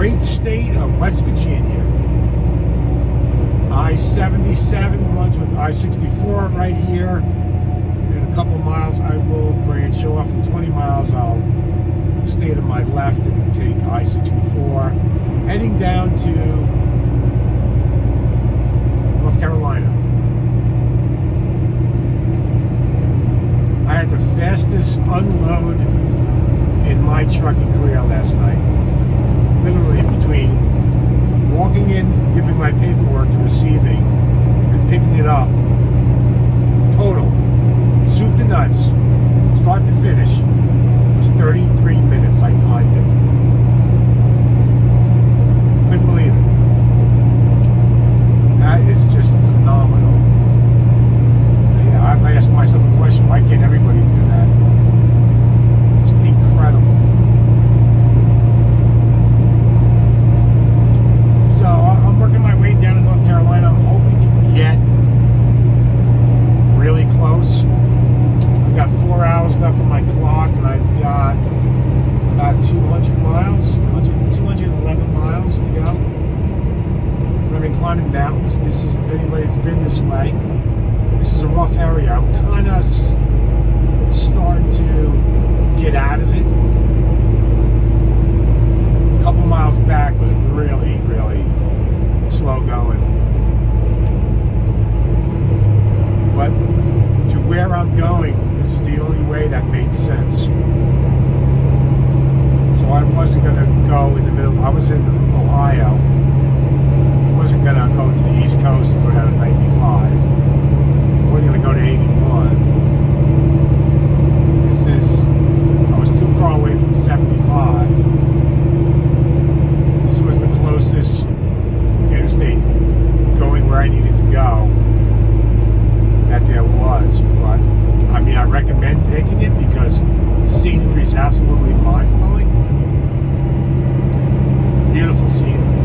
great state of West Virginia. I-77 runs with I-64 right here. In a couple miles, I will branch off. In 20 miles, I'll stay to my left and take I-64, heading down to North Carolina. I had the fastest unload in my trucking career last night. Literally between walking in, giving my paperwork to receiving, and picking it up. Total, soup to nuts, start to finish, was 33 minutes. I timed it. Couldn't believe it. That is just phenomenal. I ask myself a question, why can't everybody do that? It's incredible. So I'm working my way down to North Carolina. I'm hoping to get really close. I've got 4 hours left on my clock, and I've got about 200 miles, 211 miles to go. I've been climbing mountains. This is, if anybody's been this way, this is a rough area. I'm kind of starting to get out of it. A couple miles back was really, really slow going. But to where I'm going, this is the only way that made sense. So I wasn't going to go in the middle. I was in Ohio. I wasn't going to go to the East Coast and go down to 95. I wasn't going to go to 81. I was too far away from 75. This was the closest interstate going where I needed to go that there was. But I mean, I recommend taking it because the scenery is absolutely mind-blowing. Beautiful scenery.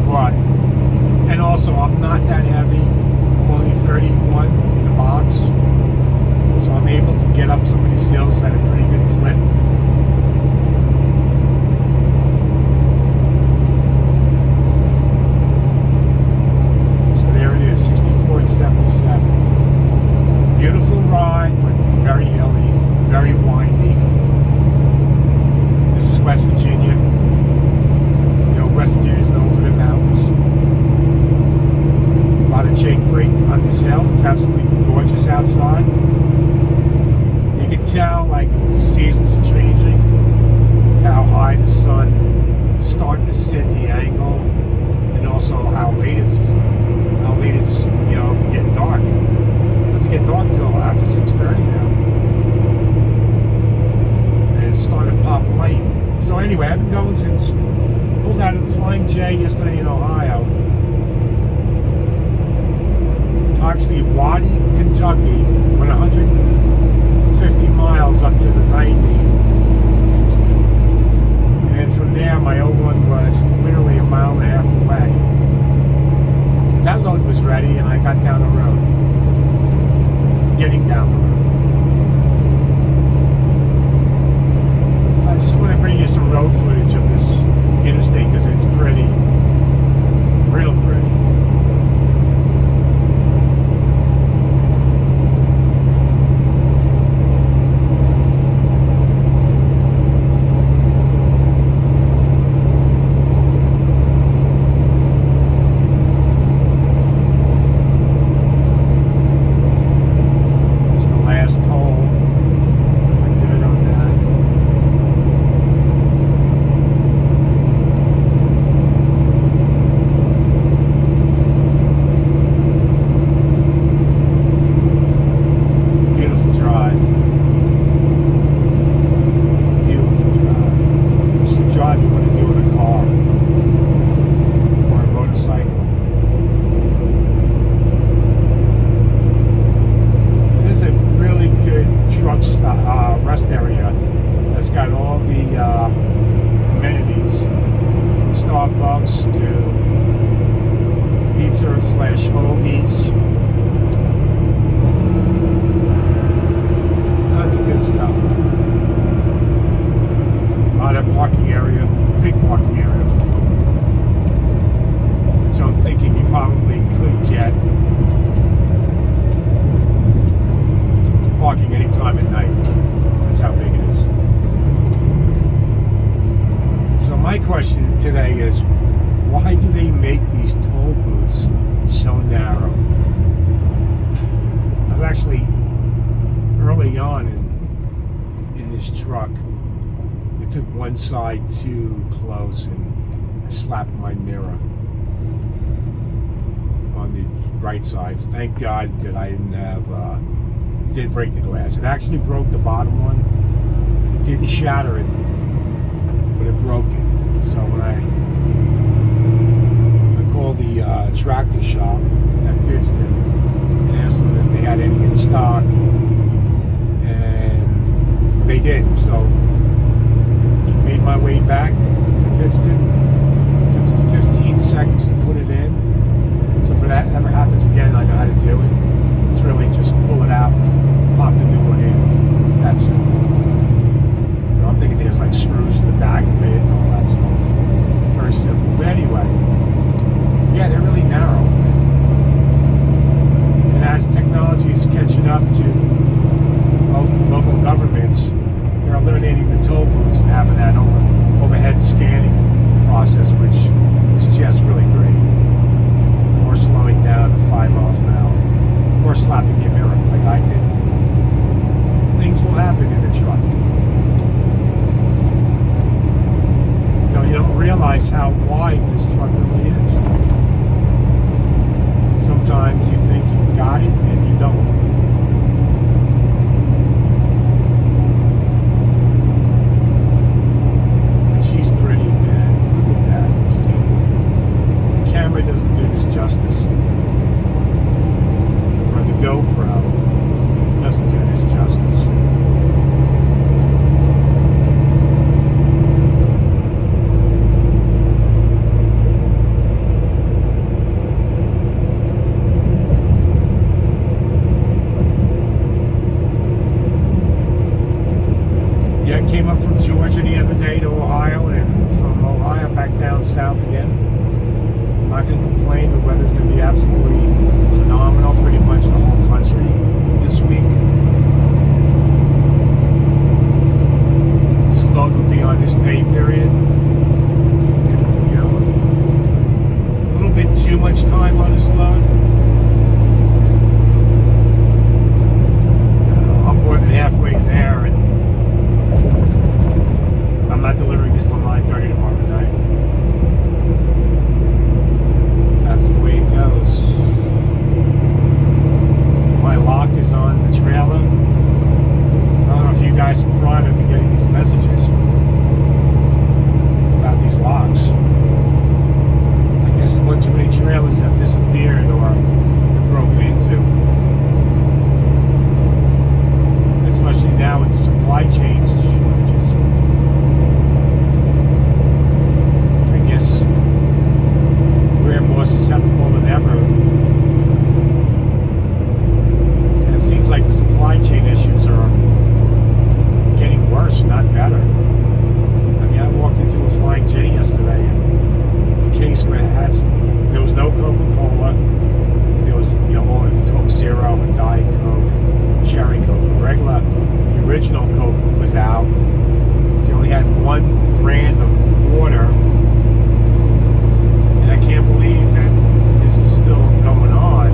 But, and also I'm not that heavy. I'm only 31 in the box. So I'm able to get up some of these hills at a pretty good clip. So there it is, 64 and 77. Beautiful ride, but very hilly, very windy. This is West Virginia. You know, West Virginia is known for the mountains. A lot of Jake brake on this hill. It's absolutely gorgeous outside. You can tell, like, the seasons are changing with how high the sun is starting to sit, the angle, and also how late it's you know, getting dark. It doesn't get dark till after 6:30 now, and it's starting to pop light. So anyway, I've been going since pulled out of the Flying J yesterday in Ohio. Actually, Waddy, Kentucky, went 150 miles up to the 90. And then from there, my old one was literally a mile and a half away. That load was ready, and I got down the road. Getting down the road. I just want to bring you some road footage of this interstate because it's pretty. Real pretty. Rest area that's got all the amenities, from Starbucks to pizza slash hoagies, tons of good stuff. today is, why do they make these toll booths so narrow? I was actually early on in this truck. I took one side too close and I slapped my mirror on the right side. Thank God that I didn't break the glass. It actually broke the bottom one. It didn't shatter it, but it broke it. So when I called the tractor shop at Pittston and asked them if they had any in stock, and they did. So made my way back to Pittston. Took 15 seconds to put it in. So if that ever happens again, I know how to do it. It's really just pull it out, pop the new one in. That's it. You know, I'm thinking there's like screws in the back of it and all that stuff. Very simple. But anyway, yeah, they're really narrow. And as technology is catching up to local governments, they're eliminating the toll booths and having that overhead scanning process, which is just really great. Or slowing down to 5 miles an hour. Or slapping your mirror like I did. Things will happen in the truck. You know, you don't realize how wide this truck really is. And sometimes you think you got it and you don't. But she's pretty, man. Look at that. See? The camera doesn't do this justice. The GoPro doesn't do this justice. Yeah, I came up from Georgia the other day to Ohio, and from Ohio back down south again. I'm not going to complain. The weather's going to be absolutely phenomenal, pretty much the whole country this week. This load will be on this pay period. And, you know, a little bit too much time on this load. I'm more than halfway there, and I'm not delivering this till 9:30 tomorrow night. That's the way it goes. My lock is on the trailer. I don't know if you guys from Prime have been getting these messages about these locks. I guess one too many trailers have disappeared or been broken into. Especially now with the supply chain shortages. I guess we're more susceptible than ever. And it seems like the supply chain issues are getting worse, not better. I mean, I walked into a Flying J yesterday, and the case where it had there was no Coca-Cola. There was, you know, all in Coke Zero and Diet Coke and Cherry Coke. The original Coke was out. You only had one brand of water. And I can't believe that this is still going on.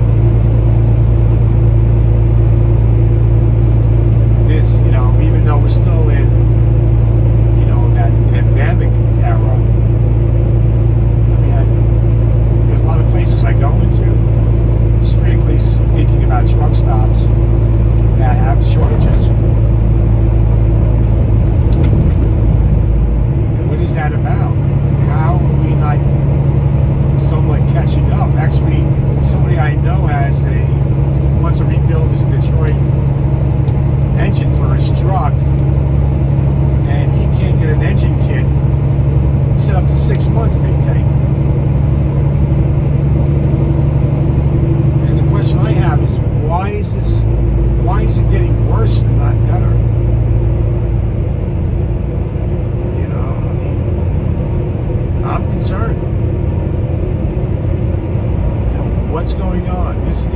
This, you know, even though we're still in, you know, that pandemic era. I mean, there's a lot of places I go into, strictly speaking about truck stops, that have shortages. And what is that about? How are we not somewhat catching up? Actually, somebody I know wants to rebuild his Detroit engine for his truck, and he can't get an engine kit. He said up to 6 months may take. And the question I have is, why is it getting worse and not better? You know, I mean, I'm concerned. You know, what's going on? This is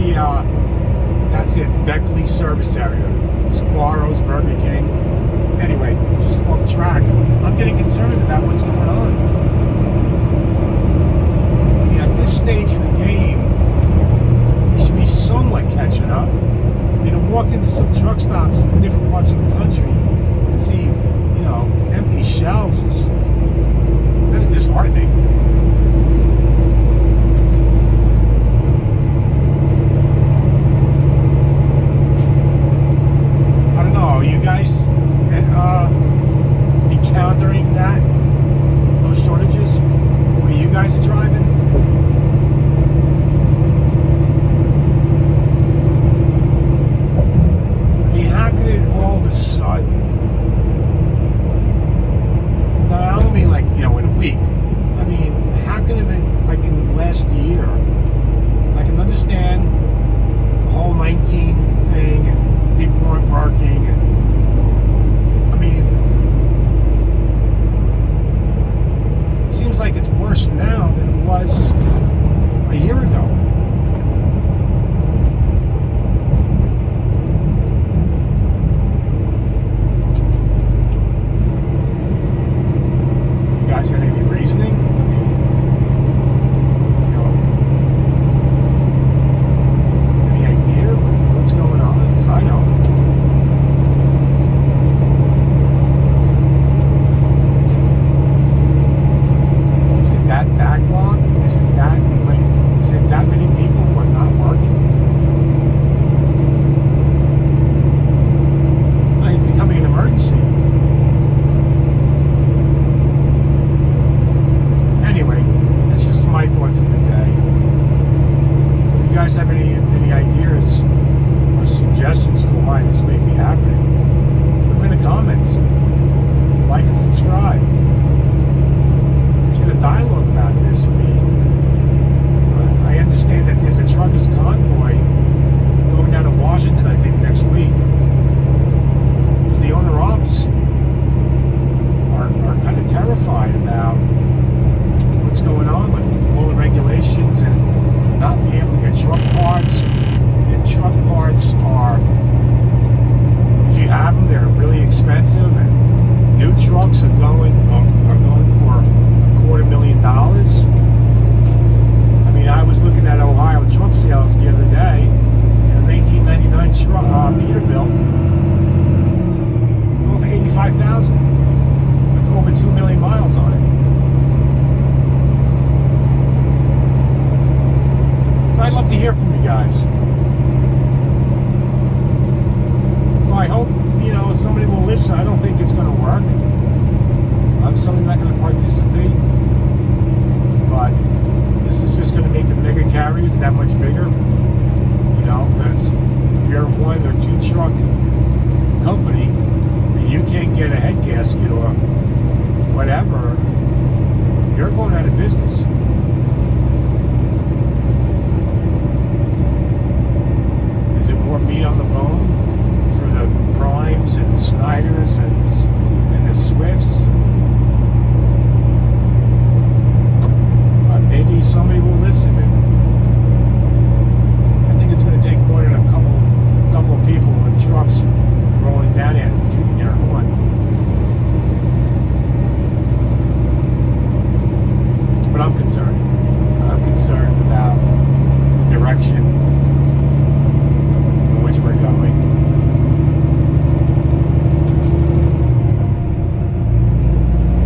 that's it, Beckley service area. Sbarro's, Burger King. Anyway, just off track. I'm getting concerned about what's going on. necessarily not going to participate, but this is just going to make the mega carriers that much bigger. You know, because if you're one or two truck company and you can't get a head gasket or whatever, you're going out of business. Is it more meat on the bone for the Primes and the Snyders and the Swifts? Maybe somebody will listen. And I think it's going to take more than a couple of people with trucks rolling down and tooting their horn. But I'm concerned. I'm concerned about the direction in which we're going.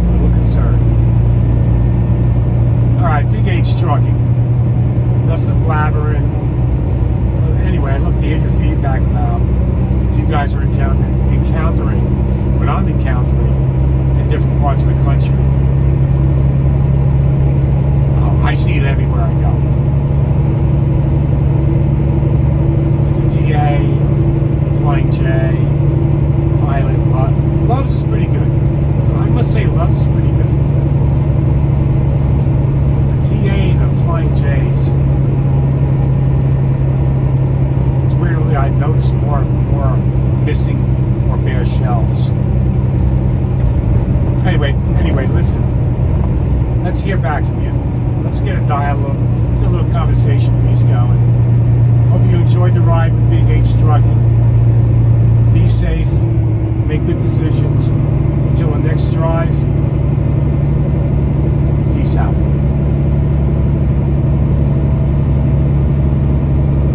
I'm a little concerned. Alright, BigH Trucking. Enough of blabbering. Anyway, I'd love to hear your feedback about if you guys are encountering what I'm encountering in different parts of the country. I see it everywhere I go. If it's a TA, Flying J, Pilot, Loves is pretty good. I must say Loves is pretty good. But the TA and the Flying J's, it's weirdly I noticed more missing or bare shelves. Anyway, listen. Let's hear back from you. Let's get a dialogue, get a little conversation piece going. Hope you enjoyed the ride with BigH Trucking. Be safe, make good decisions.